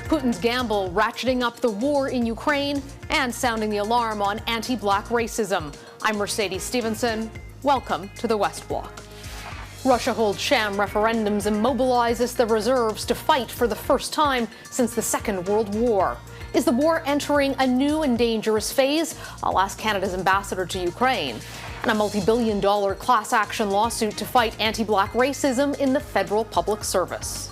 Putin's gamble ratcheting up the war in Ukraine and sounding the alarm on anti-black racism. I'm Mercedes Stephenson. Welcome to the West Block. Russia holds sham referendums and mobilizes the reserves to fight for the first time since the Second World War. Is the war entering a new and dangerous phase? I'll ask Canada's ambassador to Ukraine. And a multi-billion-dollar class action lawsuit to fight anti-black racism in the federal public service.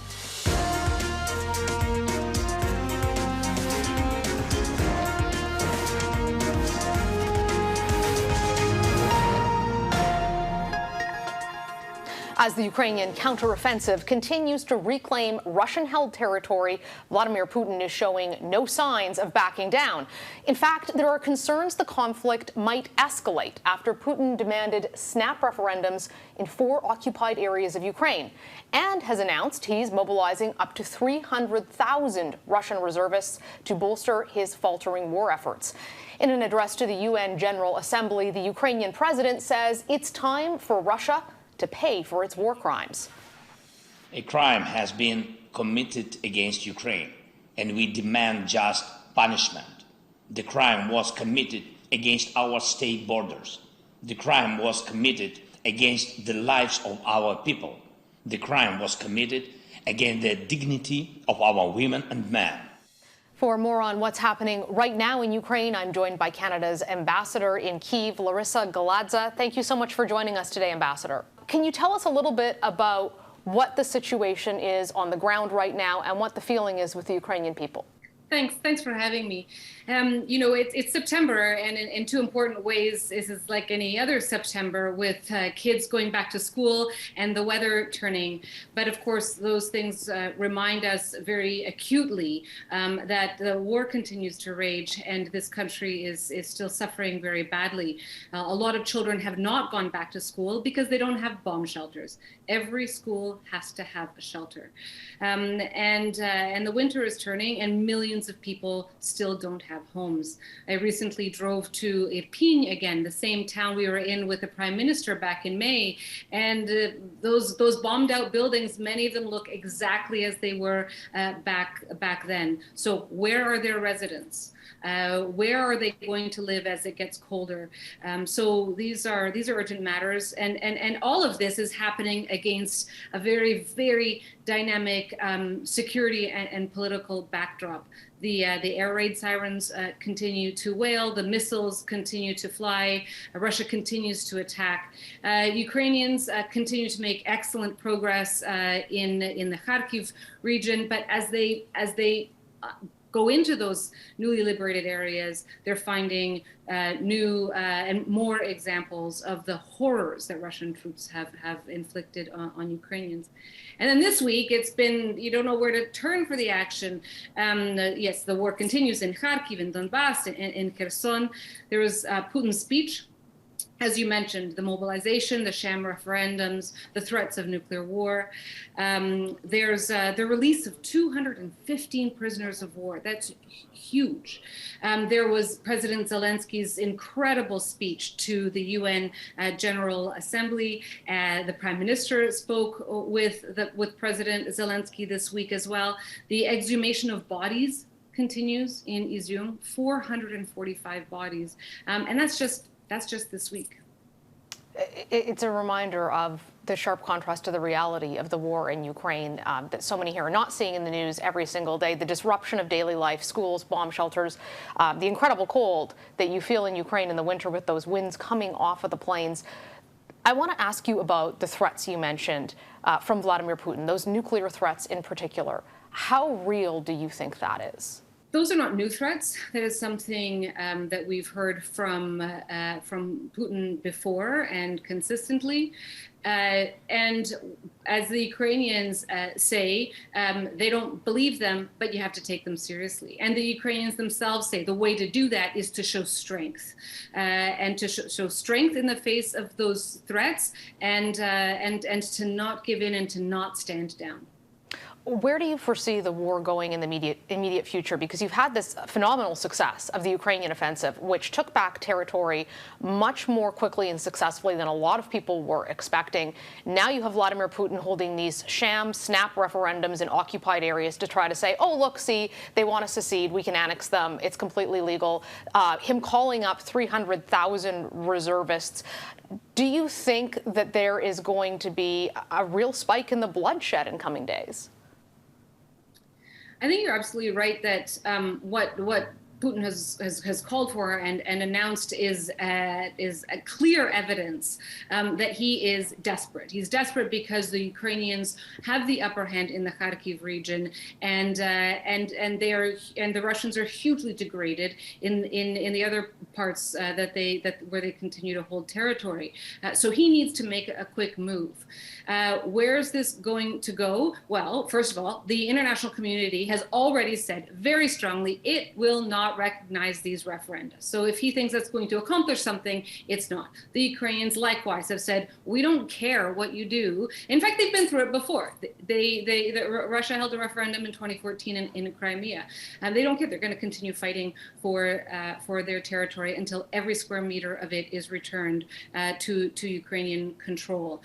As the Ukrainian counteroffensive continues to reclaim Russian-held territory, Vladimir Putin is showing no signs of backing down. In fact, there are concerns the conflict might escalate after Putin demanded snap referendums in 4 occupied areas of Ukraine and has announced he's mobilizing up to 300,000 Russian reservists to bolster his faltering war efforts. In an address to the UN General Assembly, the Ukrainian president says it's time for Russia to pay for its war crimes. A crime has been committed against Ukraine, and we demand just punishment. The crime was committed against our state borders. The crime was committed against the lives of our people. The crime was committed against the dignity of our women and men. For more on what's happening right now in Ukraine, I'm joined by Canada's ambassador in Kyiv, Larisa Galadza. Thank you so much for joining us today, Ambassador. Can you tell us a little bit about what the situation is on the ground right now and what the feeling is with the Ukrainian people? Thanks for having me. It's September, and in 2 important ways, this is like any other September with kids going back to school and the weather turning. But of course, those things remind us very acutely that the war continues to rage and this country is still suffering very badly. A lot of children have not gone back to school because they don't have bomb shelters. Every school has to have a shelter. And the winter is turning and millions of people still don't have homes. I recently drove to Irpin again, the same town we were in with the Prime Minister back in May, and those bombed out buildings, many of them look exactly as they were back then. So where are their residents? Where are they going to live as it gets colder? So these are urgent matters, and all of this is happening against a very, very dynamic security and political backdrop. The air raid sirens continue to wail, the missiles continue to fly, Russia continues to attack. Ukrainians continue to make excellent progress in the Kharkiv region, but as they go into those newly liberated areas, they're finding new and more examples of the horrors that Russian troops have inflicted on Ukrainians. And then this week, it's been, you don't know where to turn for the action. Yes, the war continues in Kharkiv, in Donbass, in Kherson. There was Putin's speech. As you mentioned, the mobilization, the sham referendums, the threats of nuclear war. There's the release of 215 prisoners of war. That's huge. There was President Zelensky's incredible speech to the UN General Assembly. The Prime Minister spoke with President Zelensky this week as well. The exhumation of bodies continues in Izium, 445 bodies. And that's just this week. It's a reminder of the sharp contrast to the reality of the war in Ukraine that so many here are not seeing in the news every single day. The disruption of daily life, schools, bomb shelters, the incredible cold that you feel in Ukraine in the winter with those winds coming off of the plains. I want to ask you about the threats you mentioned from Vladimir Putin, those nuclear threats in particular. How real do you think that is? Those are not new threats. That is something that we've heard from Putin before and consistently. And as the Ukrainians say, they don't believe them, but you have to take them seriously. And the Ukrainians themselves say the way to do that is to show strength, and to show strength in the face of those threats, and to not give in and to not stand down. Where do you foresee the war going in the immediate future? Because you've had this phenomenal success of the Ukrainian offensive, which took back territory much more quickly and successfully than a lot of people were expecting. Now you have Vladimir Putin holding these sham snap referendums in occupied areas to try to say, oh, look, see, they want to secede, we can annex them, it's completely legal. Him calling up 300,000 reservists. Do you think that there is going to be a real spike in the bloodshed in coming days? I think you're absolutely right that what Putin has called for and announced is a clear evidence that he is desperate. He's desperate because the Ukrainians have the upper hand in the Kharkiv region, and the Russians are hugely degraded in the other parts where they continue to hold territory. So he needs to make a quick move. Where is this going to go? Well, first of all, the international community has already said very strongly it will not recognize these referenda. So if he thinks that's going to accomplish something, it's not. The Ukrainians likewise have said, we don't care what you do. In fact, they've been through it before. Russia held a referendum in 2014 in Crimea. They don't care. They're going to continue fighting for their territory until every square meter of it is returned to Ukrainian control.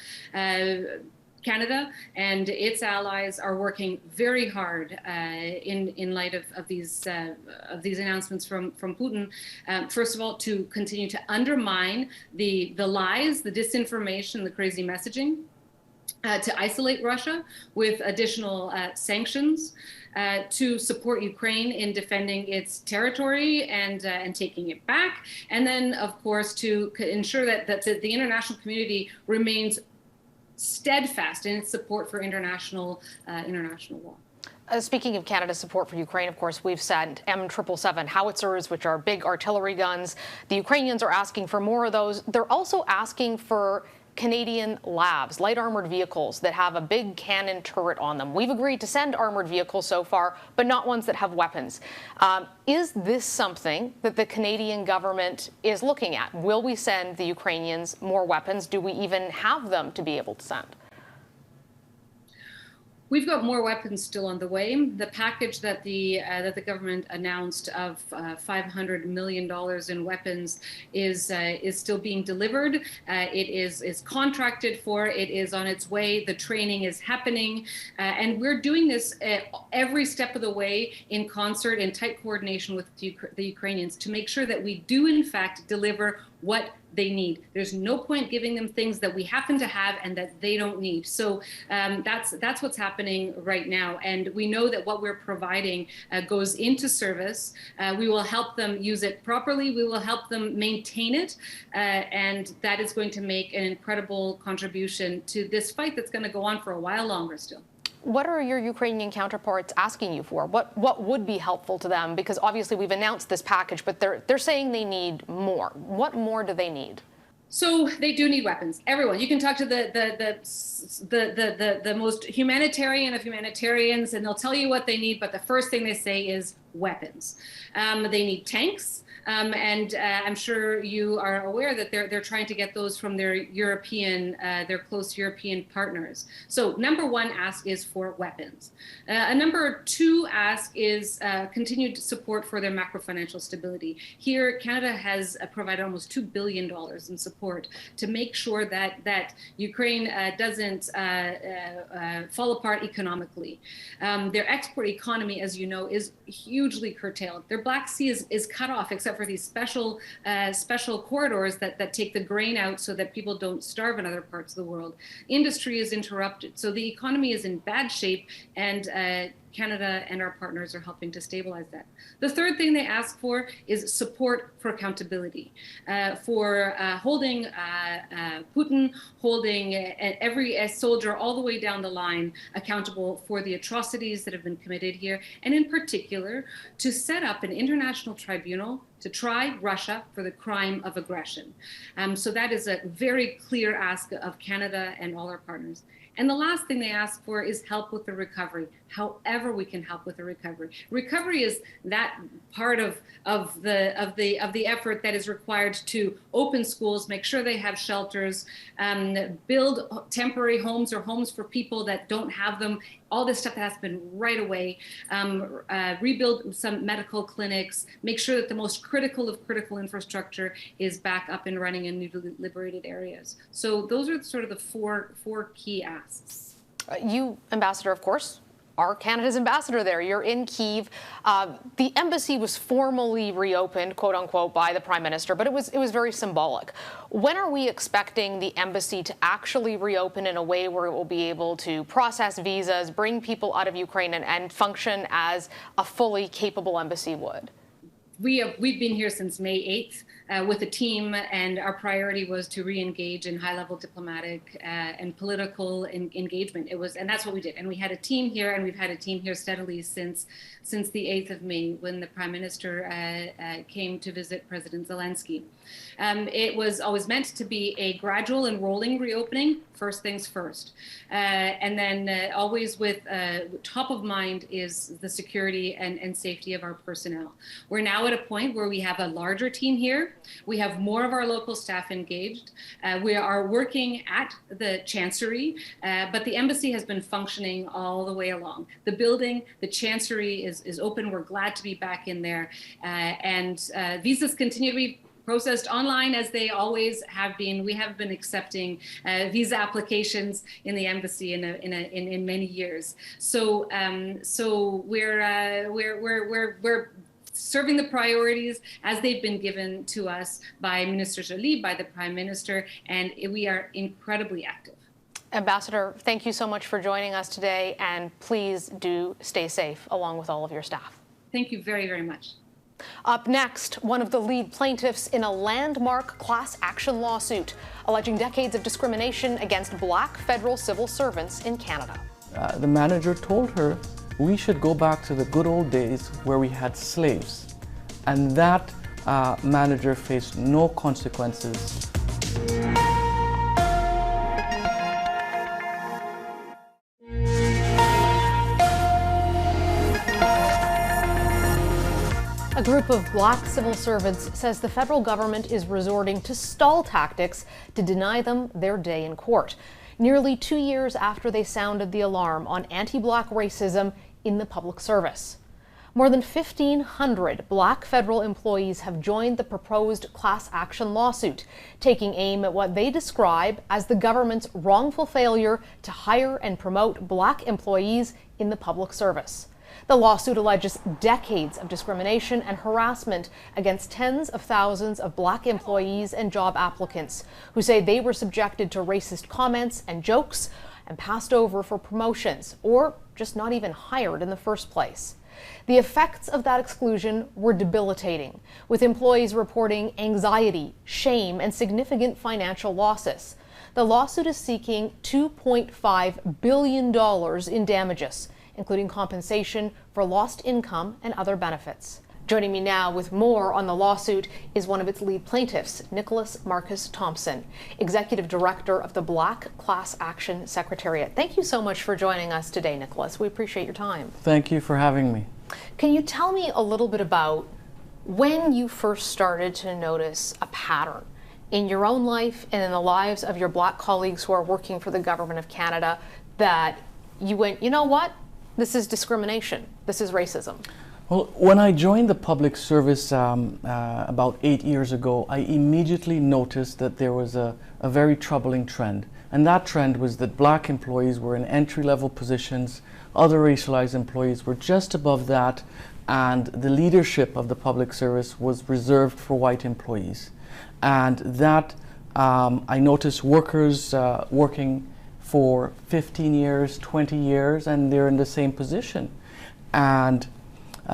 Canada and its allies are working very hard in light of these announcements from Putin. First of all, to continue to undermine the lies, the disinformation, the crazy messaging, to isolate Russia with additional sanctions, to support Ukraine in defending its territory and taking it back, and then, of course, to ensure that the international community remains steadfast in its support for international law. Speaking of Canada's support for Ukraine, of course, we've sent M777 howitzers, which are big artillery guns. The Ukrainians are asking for more of those. They're also asking for Canadian LAVs, light armored vehicles that have a big cannon turret on them. We've agreed to send armored vehicles so far, but not ones that have weapons. Is this something that the Canadian government is looking at? Will we send the Ukrainians more weapons? Do we even have them to be able to send? We've got more weapons still on the way. The package that the government announced of $500 million in weapons is still being delivered. It is contracted for. It is on its way. The training is happening, and we're doing this every step of the way in concert, in tight coordination with the Ukrainians, to make sure that we do in fact deliver what they need. There's no point giving them things that we happen to have and that they don't need. So that's what's happening right now. And we know that what we're providing goes into service. We will help them use it properly. We will help them maintain it. And that is going to make an incredible contribution to this fight that's going to go on for a while longer still. What are your Ukrainian counterparts asking you for? What would be helpful to them? Because obviously we've announced this package, but they're saying they need more. What more do they need? So they do need weapons. Everyone. You can talk to the most humanitarian of humanitarians, and they'll tell you what they need. But the first thing they say is weapons. They need tanks. And I'm sure you are aware that they're trying to get those from their close European partners. So number one ask is for weapons. A number two ask is continued support for their macro-financial stability. Here, Canada has provided almost $2 billion in support to make sure that Ukraine doesn't fall apart economically. Their export economy, as you know, is hugely curtailed. Their Black Sea is cut off, except for these special corridors that take the grain out so that people don't starve in other parts of the world. Industry is interrupted. So the economy is in bad shape, and Canada and our partners are helping to stabilize that. The third thing they ask for is support for accountability, for holding Putin, holding every soldier all the way down the line accountable for the atrocities that have been committed here, and in particular, to set up an international tribunal to try Russia for the crime of aggression. So that is a very clear ask of Canada and all our partners. And the last thing they ask for is help with the recovery, however we can help with the recovery. Recovery is that part of the effort that is required to open schools, make sure they have shelters, build temporary homes or homes for people that don't have them. All this stuff that has to happen right away. Rebuild some medical clinics, make sure that the most critical of critical infrastructure is back up and running in newly liberated areas. So those are sort of the four key asks. You, Ambassador, of course, are Canada's ambassador there. You're in Kyiv. The embassy was formally reopened, quote unquote, by the Prime Minister, but it was very symbolic. When are we expecting the embassy to actually reopen in a way where it will be able to process visas, bring people out of Ukraine, and function as a fully capable embassy would? We've been here since May 8th with a team, and our priority was to re-engage in high-level diplomatic and political engagement. And that's what we did. And we had a team here, and we've had a team here steadily since the 8th of May, when the Prime Minister came to visit President Zelensky. It was always meant to be a gradual and rolling reopening, first things first. And then always with top of mind is the security and safety of our personnel. We're now at a point where we have a larger team here. We have more of our local staff engaged. We are working at the Chancery, but the embassy has been functioning all the way along. The building, the Chancery is open. We're glad to be back in there. And visas continue to be processed online as they always have been. We have been accepting visa applications in the embassy in many years. So we're serving the priorities as they've been given to us by Minister Joly, by the Prime Minister, and we are incredibly active. Ambassador, thank you so much for joining us today, and please do stay safe along with all of your staff. Thank you very, very much. Up next, one of the lead plaintiffs in a landmark class action lawsuit alleging decades of discrimination against Black federal civil servants in Canada. The manager told her we should go back to the good old days where we had slaves, and that manager faced no consequences. A group of Black civil servants says the federal government is resorting to stall tactics to deny them their day in court, nearly 2 years after they sounded the alarm on anti-Black racism in the public service. More than 1,500 Black federal employees have joined the proposed class action lawsuit, taking aim at what they describe as the government's wrongful failure to hire and promote Black employees in the public service. The lawsuit alleges decades of discrimination and harassment against tens of thousands of Black employees and job applicants who say they were subjected to racist comments and jokes and passed over for promotions or just not even hired in the first place. The effects of that exclusion were debilitating, with employees reporting anxiety, shame, and significant financial losses. The lawsuit is seeking $2.5 billion in damages, including compensation for lost income and other benefits. Joining me now with more on the lawsuit is one of its lead plaintiffs, Nicholas Marcus Thompson, Executive Director of the Black Class Action Secretariat. Thank you so much for joining us today, Nicholas. We appreciate your time. Thank you for having me. Can you tell me a little bit about when you first started to notice a pattern in your own life and in the lives of your Black colleagues who are working for the government of Canada that you went, you know what? This is discrimination. This is racism. Well, when I joined the public service about 8 years ago, I immediately noticed that there was a very troubling trend. And that trend was that Black employees were in entry-level positions, other racialized employees were just above that, and the leadership of the public service was reserved for white employees. And that I noticed workers working for 15 years, 20 years, and they're in the same position. And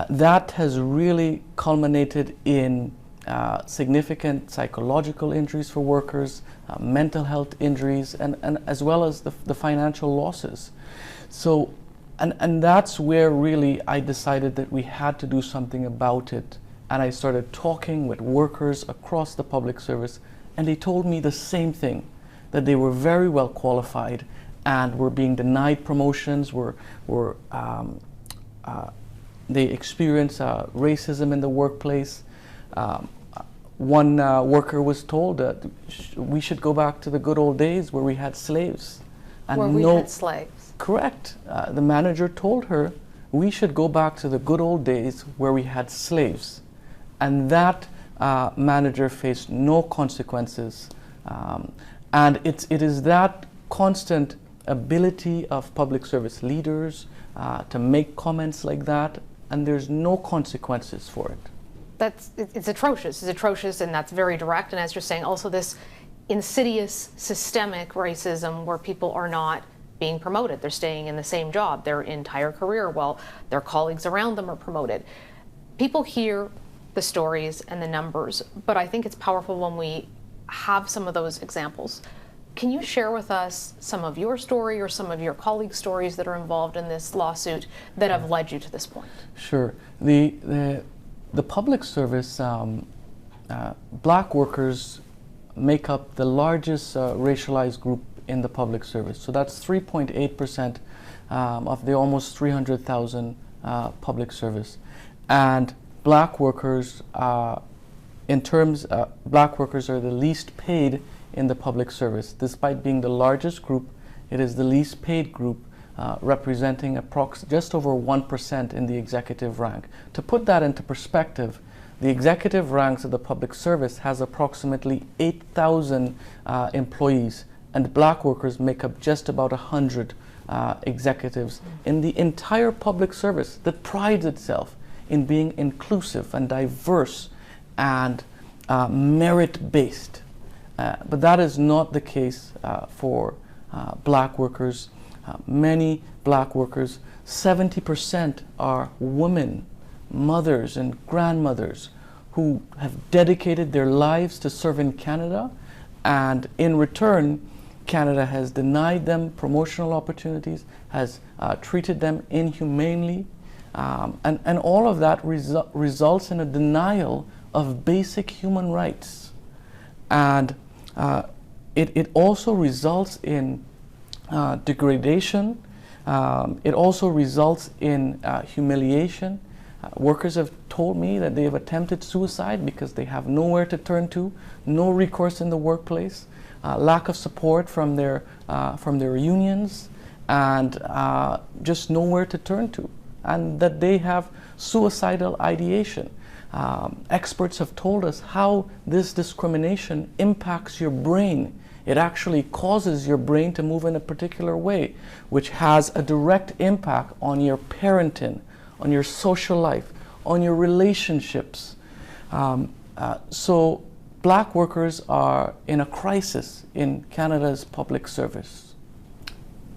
that has really culminated in significant psychological injuries for workers, mental health injuries, and as well as the financial losses. So, and that's where really I decided that we had to do something about it and I started talking with workers across the public service, and they told me the same thing, that they were very well qualified and were being denied promotions, they experienced racism in the workplace. One worker was told that we should go back to the good old days where we had slaves. And where we had slaves. Correct. The manager told her we should go back to the good old days where we had slaves. And that manager faced no consequences. And it is that constant ability of public service leaders to make comments like that, and there's no consequences for it. It's atrocious. It's atrocious, and that's very direct. And as you're saying, also this insidious, systemic racism where people are not being promoted. They're staying in the same job their entire career while their colleagues around them are promoted. People hear the stories and the numbers, but I think it's powerful when we have some of those examples. Can you share with us some of your story or some of your colleagues' stories that are involved in this lawsuit that have led you to this point? Sure. The public service, black workers make up the largest racialized group in the public service. So that's 3.8% of the almost 300,000 public service. And black workers, black workers are the least paid in the public service. Despite being the largest group, it is the least paid group, representing just over 1% in the executive rank. To put that into perspective, the executive ranks of the public service has approximately 8,000 employees, and black workers make up just about 100 executives in the entire public service that prides itself in being inclusive and diverse and merit-based. But that is not the case for black workers. Many black workers, 70% are women, mothers and grandmothers who have dedicated their lives to serve in Canada, and in return, Canada has denied them promotional opportunities, has treated them inhumanely, and all of that results in a denial of basic human rights. And it also results in degradation. It also results in humiliation. Workers have told me that they have attempted suicide because they have nowhere to turn to, no recourse in the workplace, lack of support from their unions, and just nowhere to turn to, and that they have suicidal ideation. Experts have told us how this discrimination impacts your brain. It actually causes your brain to move in a particular way, which has a direct impact on your parenting, on your social life, on your relationships. So black workers are in a crisis in Canada's public service.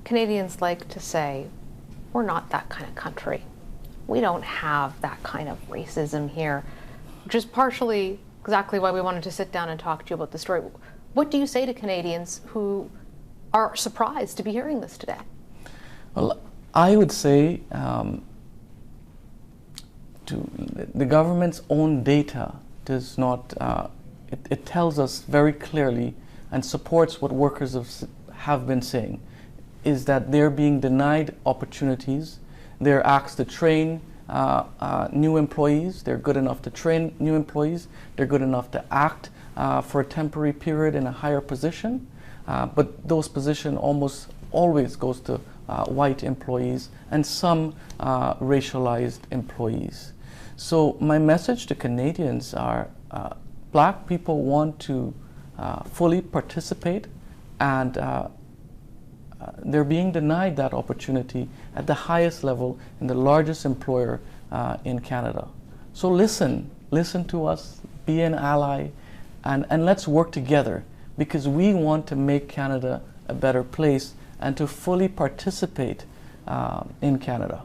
Canadians like to say, we're not that kind of country. We don't have that kind of racism here, which is partially exactly why we wanted to sit down and talk to you about the story. What do you say to Canadians who are surprised to be hearing this today? Well, I would say the government's own data does not, it tells us very clearly and supports what workers have been saying, is that they're being denied opportunities. They're asked to train new employees. They're good enough to train new employees. They're good enough to act for a temporary period in a higher position. But those positions almost always goes to white employees and some racialized employees. So my message to Canadians are black people want to fully participate, and they're being denied that opportunity at the highest level in the largest employer in Canada. So listen to us, be an ally, and let's work together, because we want to make Canada a better place and to fully participate in Canada.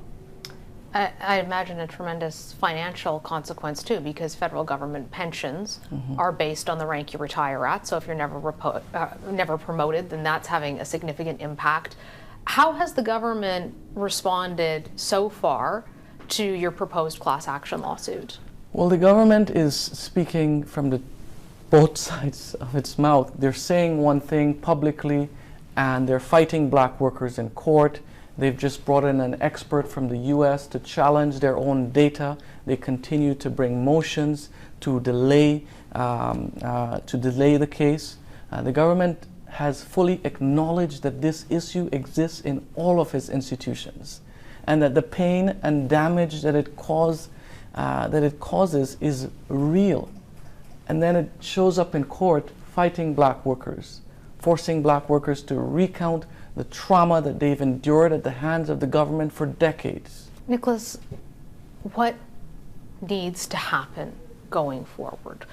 I imagine a tremendous financial consequence too, because federal government pensions are based on the rank you retire at. So if you're never promoted, then that's having a significant impact. How has the government responded so far to your proposed class action lawsuit? Well, the government is speaking from both sides of its mouth. They're saying one thing publicly, and they're fighting black workers in court. They've just brought in an expert from the US to challenge their own data. They continue to bring motions to delay the case. The government has fully acknowledged that this issue exists in all of its institutions, and that the pain and damage that it causes is real. And then it shows up in court fighting black workers, forcing black workers to recount the trauma that they've endured at the hands of the government for decades. Nicholas, what needs to happen going forward?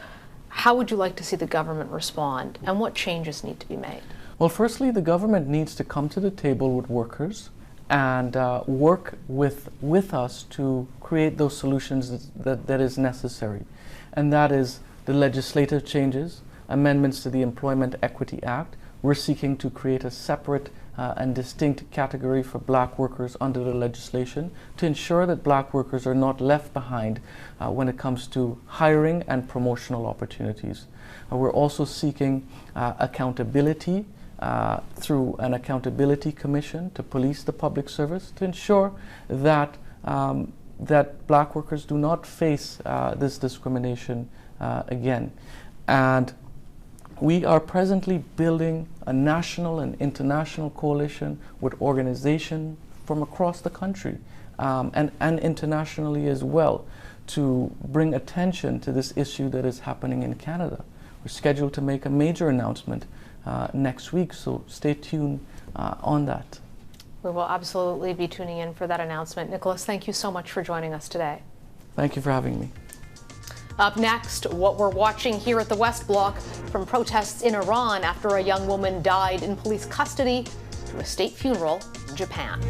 How would you like to see the government respond, and what changes need to be made? Well, firstly, the government needs to come to the table with workers and work with us to create those solutions that is necessary. And that is the legislative changes, amendments to the Employment Equity Act. We're seeking to create a separate and distinct category for black workers under the legislation to ensure that black workers are not left behind when it comes to hiring and promotional opportunities. We're also seeking accountability through an accountability commission to police the public service to ensure that that black workers do not face this discrimination again. And we are presently building a national and international coalition with organizations from across the country and internationally as well to bring attention to this issue that is happening in Canada. We're scheduled to make a major announcement next week, so stay tuned on that. We will absolutely be tuning in for that announcement. Nicholas, thank you so much for joining us today. Thank you for having me. Up next, what we're watching here at the West Block from protests in Iran after a young woman died in police custody to a state funeral in Japan.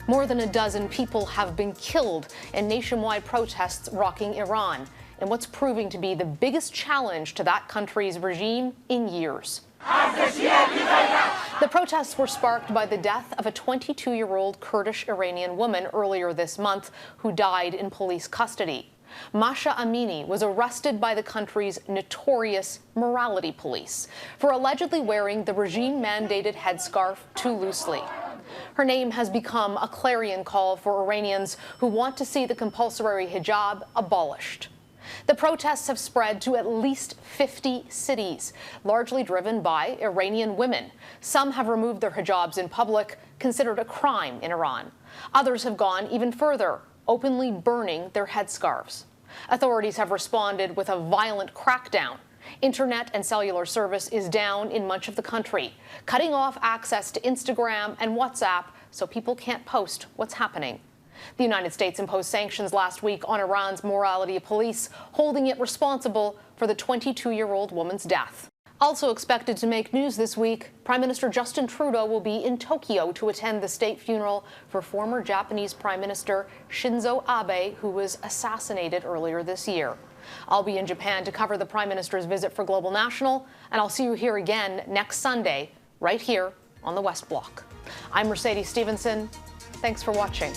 More than a dozen people have been killed in nationwide protests rocking Iran in what's proving to be the biggest challenge to that country's regime in years. The protests were sparked by the death of a 22-year-old Kurdish Iranian woman earlier this month who died in police custody. Masha Amini was arrested by the country's notorious morality police for allegedly wearing the regime-mandated headscarf too loosely. Her name has become a clarion call for Iranians who want to see the compulsory hijab abolished. The protests have spread to at least 50 cities, largely driven by Iranian women. Some have removed their hijabs in public, considered a crime in Iran. Others have gone even further, openly burning their headscarves. Authorities have responded with a violent crackdown. Internet and cellular service is down in much of the country, cutting off access to Instagram and WhatsApp so people can't post what's happening. The United States imposed sanctions last week on Iran's morality police, holding it responsible for the 22-year-old woman's death. Also expected to make news this week, Prime Minister Justin Trudeau will be in Tokyo to attend the state funeral for former Japanese Prime Minister Shinzo Abe, who was assassinated earlier this year. I'll be in Japan to cover the Prime Minister's visit for Global National, and I'll see you here again next Sunday, right here on the West Block. I'm Mercedes Stephenson. Thanks for watching.